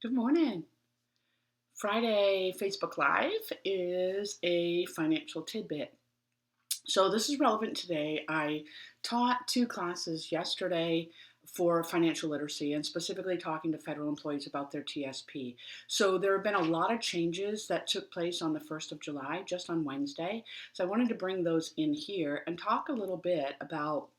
Good morning. Friday Facebook Live is a financial tidbit. So this is relevant today. I taught two classes yesterday for financial literacy and specifically talking to federal employees about their TSP. So there have been a lot of changes that took place on the 1st of July, just on Wednesday. So I wanted to bring those in here and talk a little bit about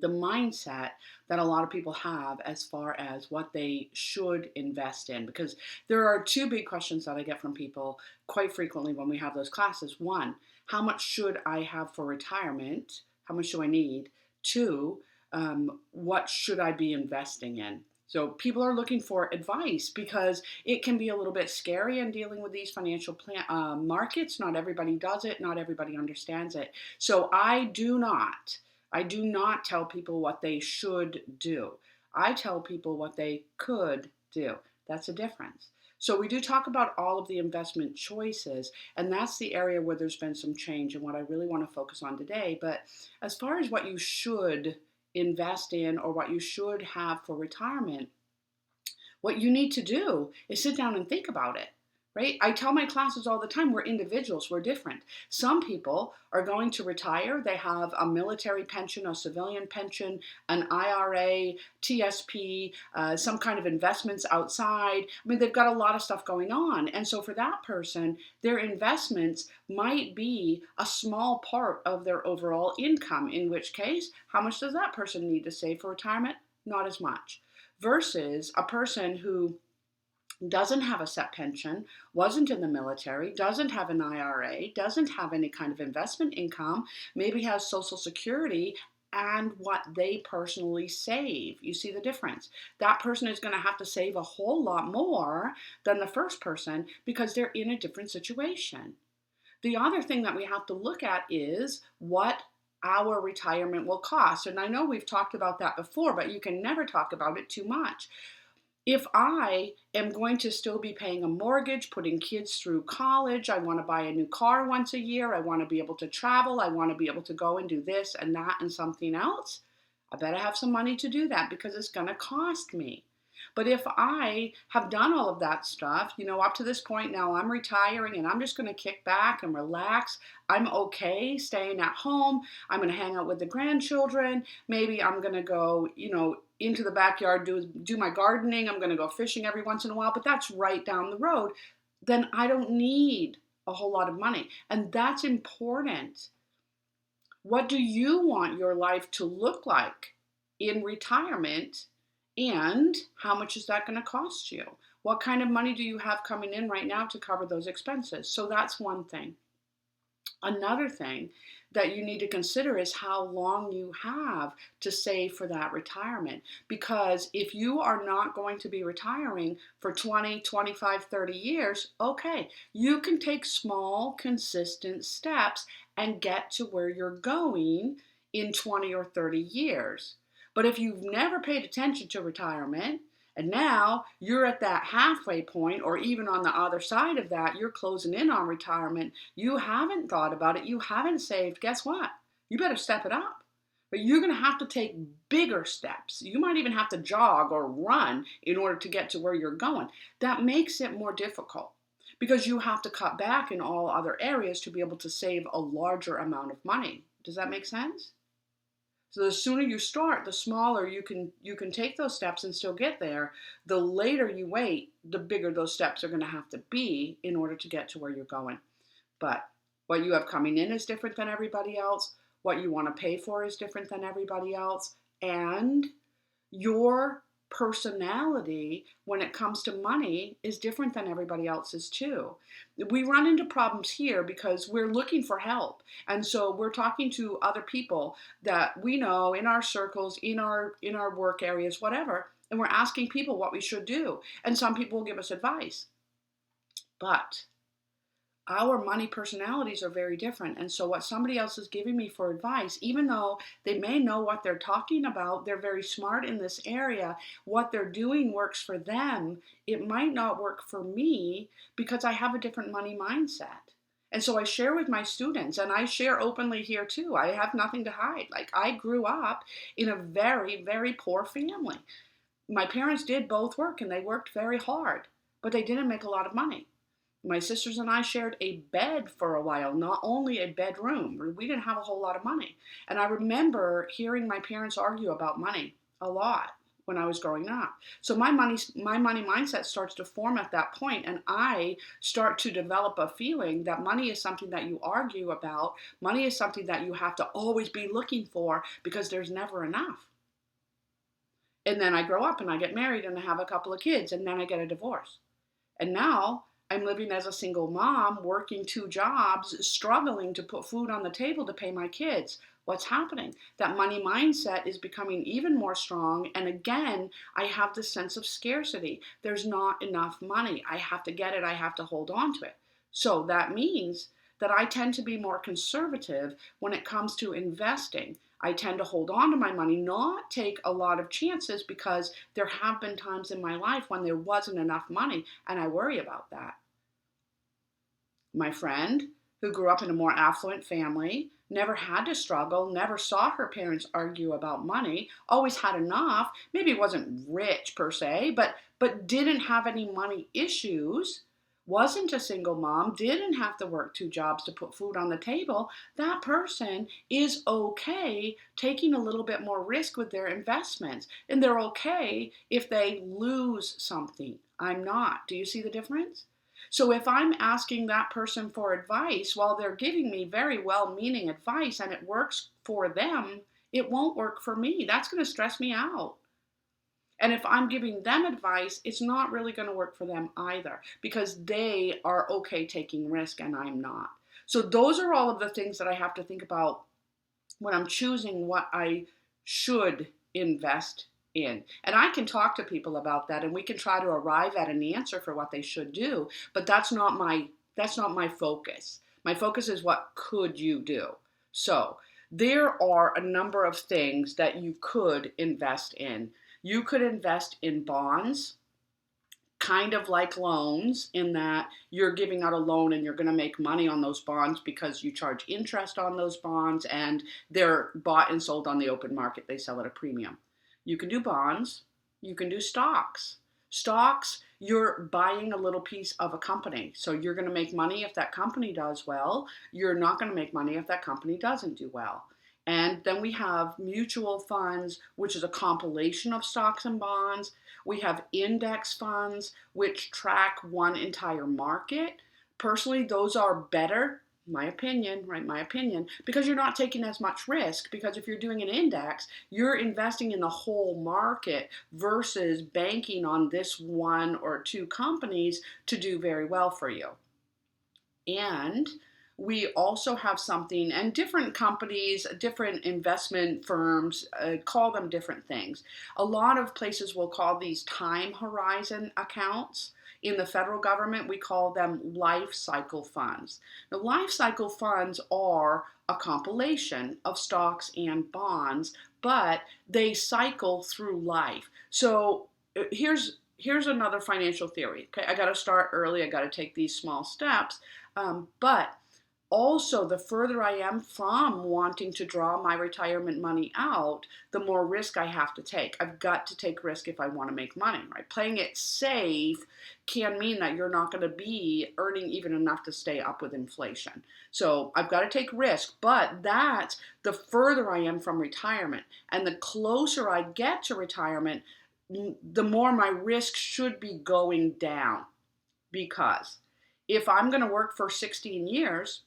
the mindset that a lot of people have as far as what they should invest in. Because there are two big questions that I get from people quite frequently when we have those classes. One, how much should I have for retirement? How much do I need? Two, what should I be investing in? So people are looking for advice because it can be a little bit scary in dealing with these financial markets. Not everybody does it. Not everybody understands it. So I do not tell people what they should do. I tell people what they could do. That's a difference. So we do talk about all of the investment choices, and that's the area where there's been some change and what I really want to focus on today. But as far as what you should invest in or what you should have for retirement, what you need to do is sit down and think about it. Right? I tell my classes all the time, we're individuals, we're different. Some people are going to retire. They have a military pension, a civilian pension, an IRA, TSP, some kind of investments outside. I mean, they've got a lot of stuff going on. And so for that person, their investments might be a small part of their overall income, in which case, how much does that person need to save for retirement? Not as much. Versus a person who doesn't have a set pension, wasn't in the military, doesn't have an IRA, doesn't have any kind of investment income, maybe has Social Security and what they personally save. You see the difference? That person is going to have to save a whole lot more than the first person because they're in a different situation. The other thing that we have to look at is what our retirement will cost. And I know we've talked about that before, but you can never talk about it too much. If I am going to still be paying a mortgage, putting kids through college, I want to buy a new car once a year, I want to be able to travel, I want to be able to go and do this and that and something else, I better have some money to do that because it's going to cost me. But if I have done all of that stuff, up to this point now, I'm retiring and I'm just going to kick back and relax. I'm okay staying at home. I'm going to hang out with the grandchildren. Maybe I'm going to go, into the backyard, do my gardening. I'm going to go fishing every once in a while, but that's right down the road. Then I don't need a whole lot of money. And that's important. What do you want your life to look like in retirement? And how much is that going to cost you? What kind of money do you have coming in right now to cover those expenses? So that's one thing. Another thing that you need to consider is how long you have to save for that retirement. Because if you are not going to be retiring for 20, 25, 30 years, okay, you can take small, consistent steps and get to where you're going in 20 or 30 years. But if you've never paid attention to retirement, and now you're at that halfway point, or even on the other side of that, you're closing in on retirement, you haven't thought about it, you haven't saved, guess what? You better step it up. But you're going to have to take bigger steps. You might even have to jog or run in order to get to where you're going. That makes it more difficult because you have to cut back in all other areas to be able to save a larger amount of money. Does that make sense? So the sooner you start, the smaller you can take those steps and still get there. The later you wait, the bigger those steps are going to have to be in order to get to where you're going. But what you have coming in is different than everybody else. What you want to pay for is different than everybody else. And your personality when it comes to money is different than everybody else's too. We run into problems here because we're looking for help. And so we're talking to other people that we know in our circles, in our work areas, whatever, and we're asking people what we should do. And some people will give us advice. But our money personalities are very different. And so what somebody else is giving me for advice, even though they may know what they're talking about, they're very smart in this area, what they're doing works for them, it might not work for me because I have a different money mindset. And so I share with my students, and I share openly here too. I have nothing to hide. Like, I grew up in a very, very poor family. my parents did both work and they worked very hard, but they didn't make a lot of money. My sisters and I shared a bed for a while, not only a bedroom. We didn't have a whole lot of money. And I remember hearing my parents argue about money a lot when I was growing up. So my money mindset starts to form at that point, and I start to develop a feeling that money is something that you argue about. Money is something that you have to always be looking for because there's never enough. And then I grow up and I get married and I have a couple of kids and then I get a divorce. And now I'm living as a single mom, working two jobs, struggling to put food on the table to pay my kids. What's happening? That money mindset is becoming even more strong. And again, I have this sense of scarcity. There's not enough money. I have to get it. I have to hold on to it. So that means that I tend to be more conservative when it comes to investing. I tend to hold on to my money, not take a lot of chances because there have been times in my life when there wasn't enough money, and I worry about that. My friend, who grew up in a more affluent family, never had to struggle, never saw her parents argue about money, always had enough, maybe wasn't rich per se, but didn't have any money issues, wasn't a single mom, didn't have to work two jobs to put food on the table. That person is okay taking a little bit more risk with their investments, and they're okay if they lose something. I'm not. Do you see the difference? So if I'm asking that person for advice while they're giving me very well-meaning advice and it works for them, it won't work for me. That's going to stress me out. And if I'm giving them advice, it's not really going to work for them either because they are okay taking risk and I'm not. So those are all of the things that I have to think about when I'm choosing what I should invest in. And I can talk to people about that and we can try to arrive at an answer for what they should do, but that's not my focus. My focus is what could you do? So, there are a number of things that you could invest in. You could invest in bonds, kind of like loans, in that you're giving out a loan and you're going to make money on those bonds because you charge interest on those bonds and they're bought and sold on the open market. They sell at a premium. You can do bonds. You can do stocks. Stocks, you're buying a little piece of a company. So you're going to make money if that company does well. You're not going to make money if that company doesn't do well. And then we have mutual funds, which is a compilation of stocks and bonds. We have index funds, which track one entire market. Personally, those are better, my opinion, right? My opinion, because you're not taking as much risk. Because if you're doing an index, you're investing in the whole market versus banking on this one or two companies to do very well for you. And we also have something, and different companies, different investment firms call them different things. A lot of places will call these time horizon accounts. In the federal government, we call them Lifecycle funds. Now, Lifecycle funds are a compilation of stocks and bonds, but they cycle through life. So here's another financial theory. Okay, I got to start early. I got to take these small steps. But also, the further I am from wanting to draw my retirement money out, the more risk I have to take. I've got to take risk if I want to make money, right? Playing it safe can mean that you're not going to be earning even enough to stay up with inflation. So I've got to take risk, but that's the further I am from retirement. And the closer I get to retirement, the more my risk should be going down. Because if I'm going to work for 16 years,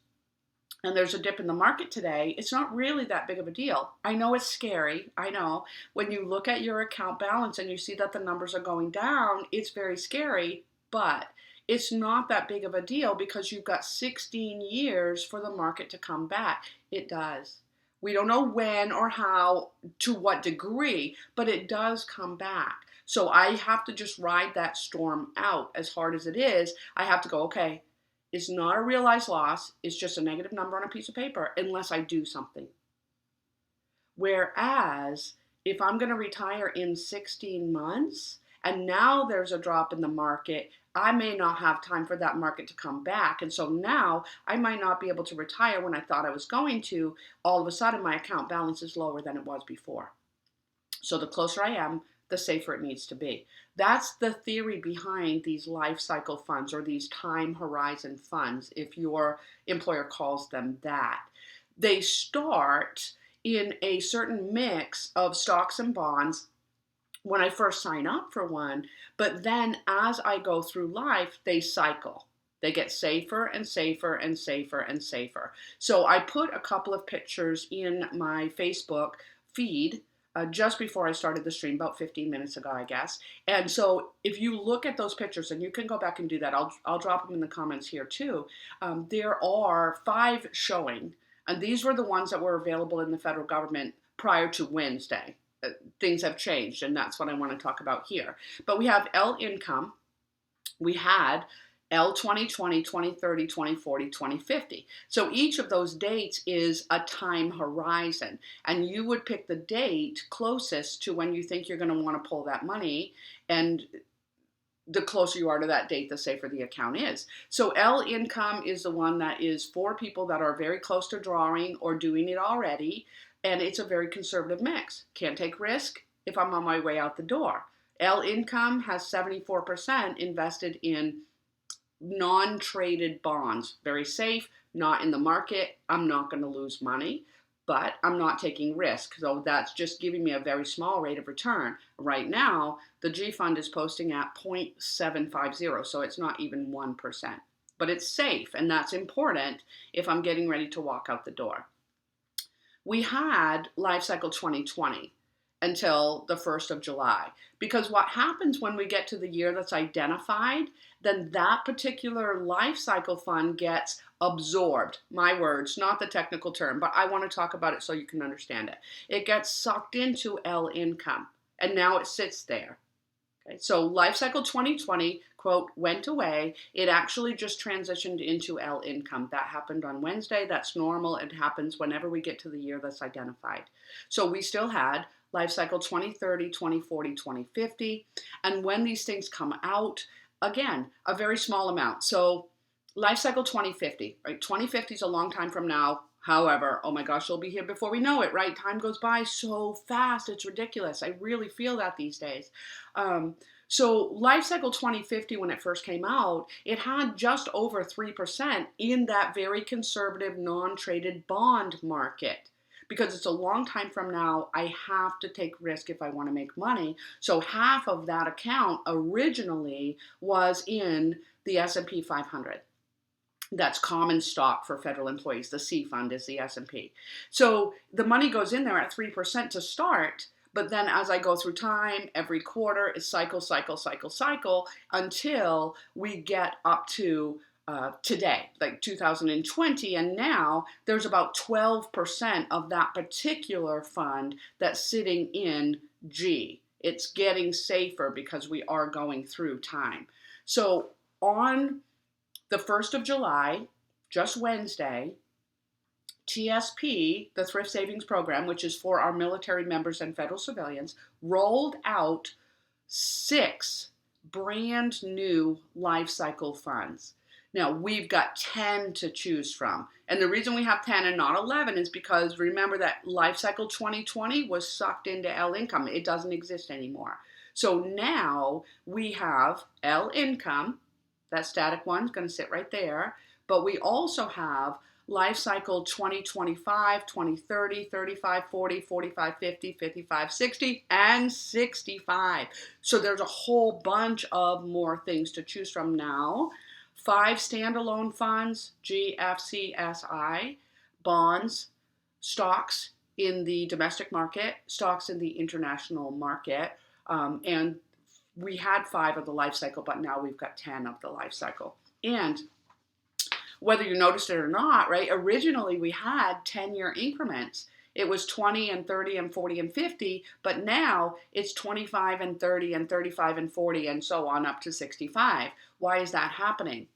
and there's a dip in the market today, it's not really that big of a deal. I know it's scary. I know when you look at your account balance and you see that the numbers are going down, it's very scary, but it's not that big of a deal because you've got 16 years for the market to come back. It does. We don't know when or how, to what degree, but it does come back. So I have to just ride that storm out as hard as it is. I have to go, okay, it's not a realized loss. It's just a negative number on a piece of paper unless I do something. Whereas if I'm going to retire in 16 months and now there's a drop in the market, I may not have time for that market to come back. And so now I might not be able to retire when I thought I was going to. All of a sudden my account balance is lower than it was before. So the closer I am the safer it needs to be. That's the theory behind these life cycle funds or these time horizon funds, if your employer calls them that. They start in a certain mix of stocks and bonds when I first sign up for one, but then as I go through life, they cycle. They get safer and safer and safer and safer. So I put a couple of pictures in my Facebook feed just before I started the stream, about 15 minutes ago, I guess. And so if you look at those pictures, and you can go back and do that, I'll drop them in the comments here too. There are 5 showing, and these were the ones that were available in the federal government prior to Wednesday. Things have changed, and that's what I want to talk about here. But we have L income, we had L 2020, 2030, 2040, 2050. So each of those dates is a time horizon, and you would pick the date closest to when you think you're going to want to pull that money, and the closer you are to that date, the safer the account is. So L income is the one that is for people that are very close to drawing or doing it already, and it's a very conservative mix. Can't take risk if I'm on my way out the door. L income has 74% invested in non-traded bonds. Very safe, not in the market. I'm not going to lose money, but I'm not taking risk. So that's just giving me a very small rate of return. Right now, the G fund is posting at 0.750, so it's not even 1%. But it's safe, and that's important if I'm getting ready to walk out the door. We had Lifecycle 2020 until the 1st of July. Because what happens when we get to the year that's identified, then that particular life cycle fund gets absorbed. My words, not the technical term, but I want to talk about it so you can understand it. It gets sucked into L income, and now it sits there. Okay, so life cycle 2020, quote, went away. It actually just transitioned into L income. That happened on Wednesday. That's normal. It happens whenever we get to the year that's identified. So we still had life cycle 2030, 2040, 2050. And when these things come out, again, a very small amount. So life cycle 2050, right? 2050 is a long time from now. However, oh my gosh, you'll be here before we know it, right? Time goes by so fast. It's ridiculous. I really feel that these days. So Lifecycle 2050, when it first came out, it had just over 3% in that very conservative non-traded bond market. Because it's a long time from now, I have to take risk if I want to make money. So half of that account originally was in the S&P 500. That's common stock for federal employees. The C fund is the S&P. So the money goes in there at 3% to start, but then as I go through time, every quarter is cycle until we get up to today, like 2020, and now there's about 12% of that particular fund that's sitting in G. It's getting safer because we are going through time. So on the 1st of July, just Wednesday, TSP, the Thrift Savings Program, which is for our military members and federal civilians, rolled out 6 brand new life cycle funds. Now, we've got 10 to choose from. And the reason we have 10 and not 11 is because remember that Lifecycle 2020 was sucked into L income. It doesn't exist anymore. So now we have L income. That static one's going to sit right there. But we also have Lifecycle 2025, 2030, 35, 40, 45, 50, 55, 60, and 65. So there's a whole bunch of more things to choose from now. 5 standalone funds, GFCSI, bonds, stocks in the domestic market, stocks in the international market, and we had 5 of the life cycle, but now we've got 10 of the life cycle. And whether you noticed it or not, right, originally we had 10-year increments. It was 20 and 30 and 40 and 50, but now it's 25 and 30 and 35 and 40 and so on up to 65. Why is that happening?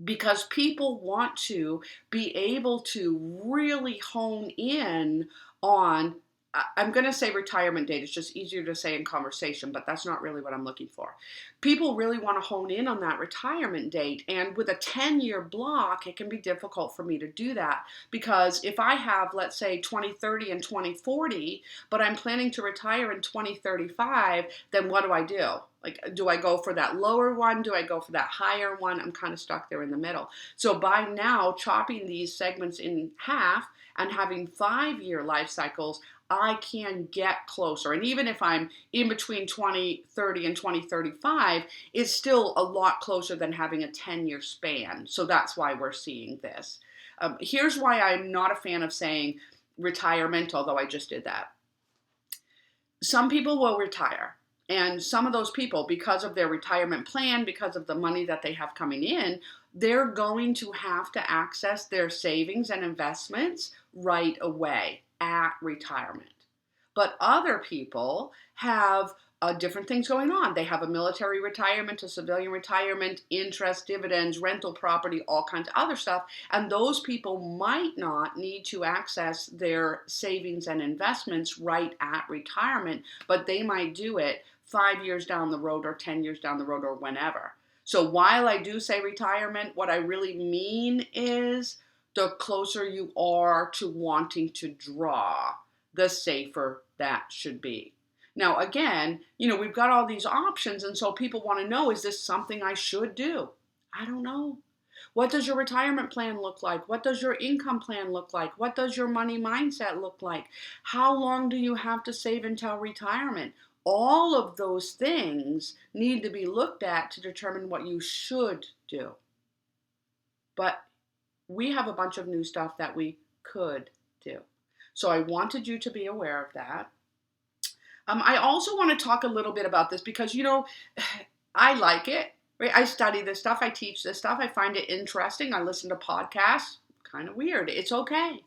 Because people want to be able to really hone in on I'm going to say retirement date. It's just easier to say in conversation, but that's not really what I'm looking for. People really want to hone in on that retirement date. And with a 10-year block, it can be difficult for me to do that because if I have, let's say, 2030 and 2040, but I'm planning to retire in 2035, then what do I do? Like, do I go for that lower one? Do I go for that higher one? I'm kind of stuck there in the middle. So by now, chopping these segments in half and having 5-year life cycles, I can get closer. And even if I'm in between 2030 and 2035, it's still a lot closer than having a 10-year span. So that's why we're seeing this. Here's why I'm not a fan of saying retirement, although I just did that. Some people will retire. And some of those people, because of their retirement plan, because of the money that they have coming in, they're going to have to access their savings and investments right away at retirement. But other people have different things going on. They have a military retirement, a civilian retirement, interest, dividends, rental property, all kinds of other stuff. And those people might not need to access their savings and investments right at retirement, but they might do it 5 years down the road or 10 years down the road or whenever. So while I do say retirement, what I really mean is the closer you are to wanting to draw, the safer that should be. Now, again, we've got all these options, and so people want to know, is this something I should do? I don't know. What does your retirement plan look like? What does your income plan look like? What does your money mindset look like? How long do you have to save until retirement? All of those things need to be looked at to determine what you should do. But we have a bunch of new stuff that we could do. So I wanted you to be aware of that. I also want to talk a little bit about this because, I like it. Right? I study this stuff. I teach this stuff. I find it interesting. I listen to podcasts. Kind of weird. It's okay.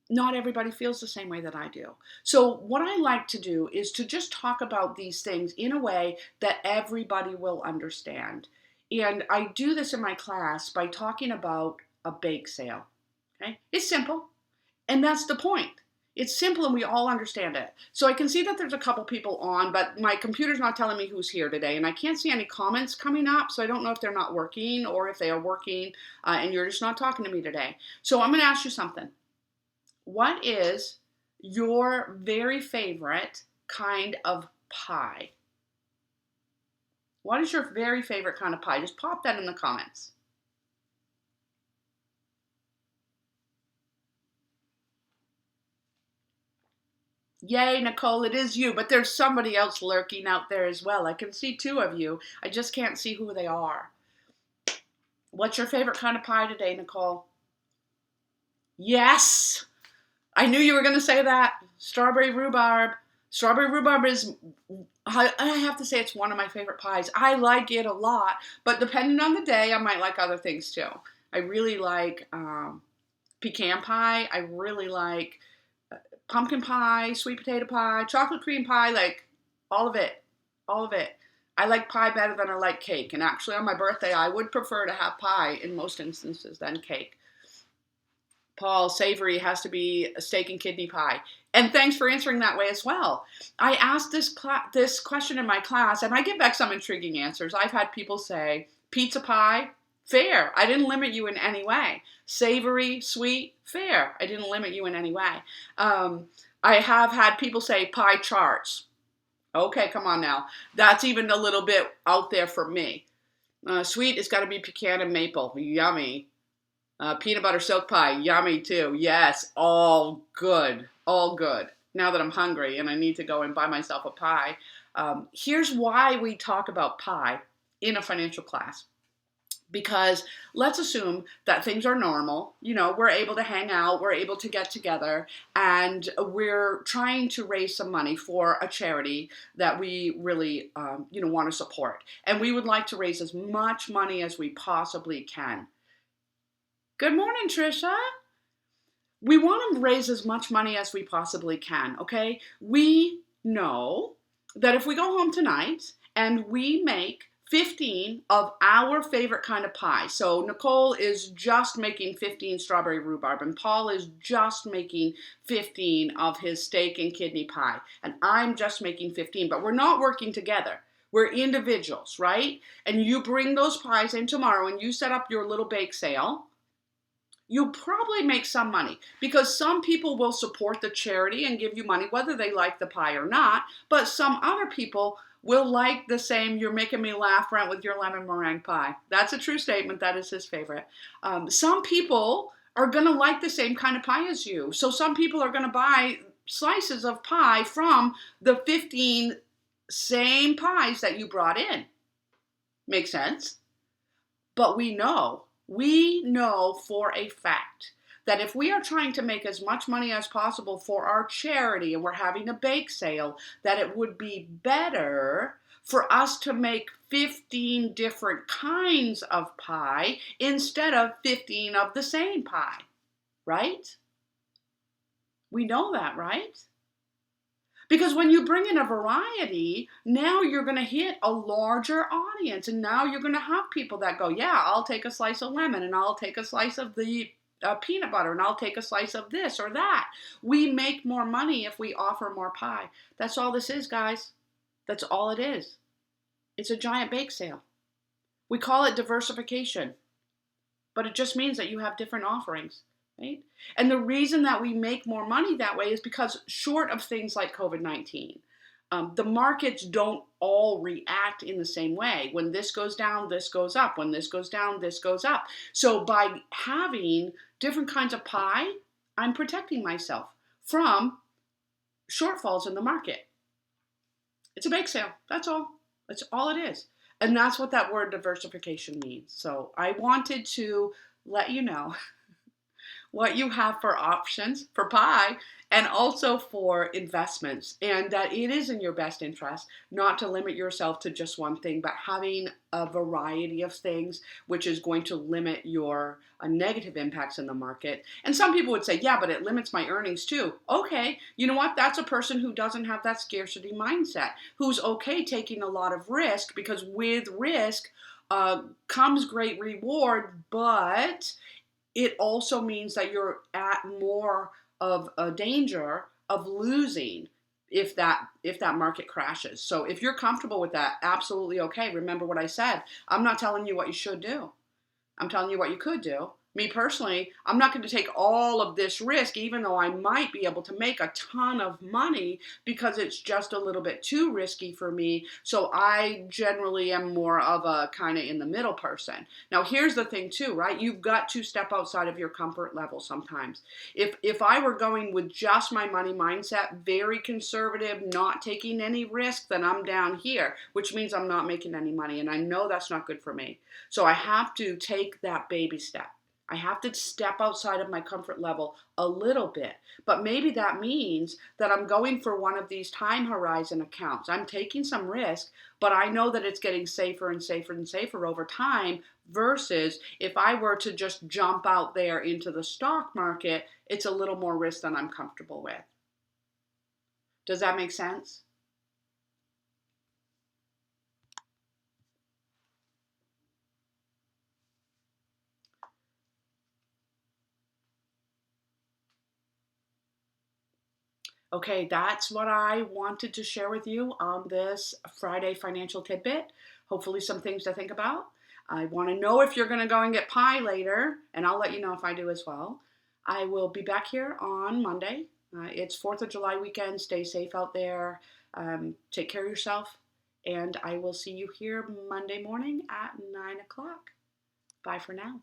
Not everybody feels the same way that I do. So what I like to do is to just talk about these things in a way that everybody will understand. And I do this in my class by talking about a bake sale. Okay? It's simple. And that's the point. It's simple and we all understand it. So I can see that there's a couple people on, but my computer's not telling me who's here today. And I can't see any comments coming up. So I don't know if they're not working or if they are working and you're just not talking to me today. So I'm going to ask you something. What is your very favorite kind of pie? What is your very favorite kind of pie? Just pop that in the comments. Yay, Nicole, it is you, but there's somebody else lurking out there as well. I can see 2 of you. I just can't see who they are. What's your favorite kind of pie today, Nicole? Yes! I knew you were going to say that. Strawberry rhubarb. Strawberry rhubarb is, I have to say, it's one of my favorite pies. I like it a lot, but depending on the day, I might like other things too. I really like pecan pie. I really like pumpkin pie, sweet potato pie, chocolate cream pie, like all of it. All of it. I like pie better than I like cake. And actually on my birthday, I would prefer to have pie in most instances than cake. Paul, savory has to be a steak and kidney pie. And thanks for answering that way as well. I asked this question in my class, and I get back some intriguing answers. I've had people say, pizza pie, fair. I didn't limit you in any way. Savory, sweet, fair. I didn't limit you in any way. I have had people say pie charts. Okay, come on now. That's even a little bit out there for me. Sweet, it's got to be pecan and maple. Yummy. Peanut butter silk pie, yummy too. Yes, all good, all good. Now that I'm hungry and I need to go and buy myself a pie. Here's why we talk about pie in a financial class. Because let's assume that things are normal, we're able to hang out, we're able to get together, and we're trying to raise some money for a charity that we really, want to support. And we would like to raise as much money as we possibly can. Good morning, Trisha. We want to raise as much money as we possibly can, okay? We know that if we go home tonight and we make 15 of our favorite kind of pie. So Nicole is just making 15 strawberry rhubarb, and Paul is just making 15 of his steak and kidney pie, and I'm just making 15, but we're not working together. We're individuals, right? And you bring those pies in tomorrow and you set up your little bake sale. You'll probably make some money because some people will support the charity and give you money whether they like the pie or not, but some other people will like the same "you're making me laugh" Brent with your lemon meringue pie. That's a true statement. That is his favorite. Some people are going to like the same kind of pie as you. So some people are going to buy slices of pie from the 15 same pies that you brought in. Make sense? But we know for a fact that if we are trying to make as much money as possible for our charity and we're having a bake sale, that it would be better for us to make 15 different kinds of pie instead of 15 of the same pie, right? We know that, right? Because when you bring in a variety, now you're going to hit a larger audience. And now you're going to have people that go, yeah, I'll take a slice of lemon and I'll take a slice of the peanut butter and I'll take a slice of this or that. We make more money if we offer more pie. That's all this is, guys. That's all it is. It's a giant bake sale. We call it diversification, but it just means that you have different offerings. Right? And the reason that we make more money that way is because short of things like COVID-19, the markets don't all react in the same way. When this goes down, this goes up. When this goes down, this goes up. So by having different kinds of pie, I'm protecting myself from shortfalls in the market. It's a bake sale. That's all. That's all it is. And that's what that word diversification means. So I wanted to let you know what you have for options for pie and also for investments, and that it is in your best interest not to limit yourself to just one thing, but having a variety of things, which is going to limit your negative impacts in the market. And some people would say, yeah, but it limits my earnings too. Okay, you know what? That's a person who doesn't have that scarcity mindset, who's okay taking a lot of risk, because with risk comes great reward, but it also means that you're at more of a danger of losing if that market crashes. So if you're comfortable with that, absolutely okay. Remember what I said. I'm not telling you what you should do. I'm telling you what you could do. Me personally, I'm not going to take all of this risk, even though I might be able to make a ton of money, because it's just a little bit too risky for me. So I generally am more of a kind of in the middle person. Now, here's the thing too, right? You've got to step outside of your comfort level sometimes. If I were going with just my money mindset, very conservative, not taking any risk, then I'm down here, which means I'm not making any money. And I know that's not good for me. So I have to take that baby step. I have to step outside of my comfort level a little bit, but maybe that means that I'm going for one of these time horizon accounts. I'm taking some risk, but I know that it's getting safer and safer and safer over time, versus if I were to just jump out there into the stock market, it's a little more risk than I'm comfortable with. Does that make sense? Okay, that's what I wanted to share with you on this Friday financial tidbit. Hopefully some things to think about. I want to know if you're going to go and get pie later, and I'll let you know if I do as well. I will be back here on Monday. It's 4th of July weekend. Stay safe out there. Take care of yourself, and I will see you here Monday morning at 9 o'clock. Bye for now.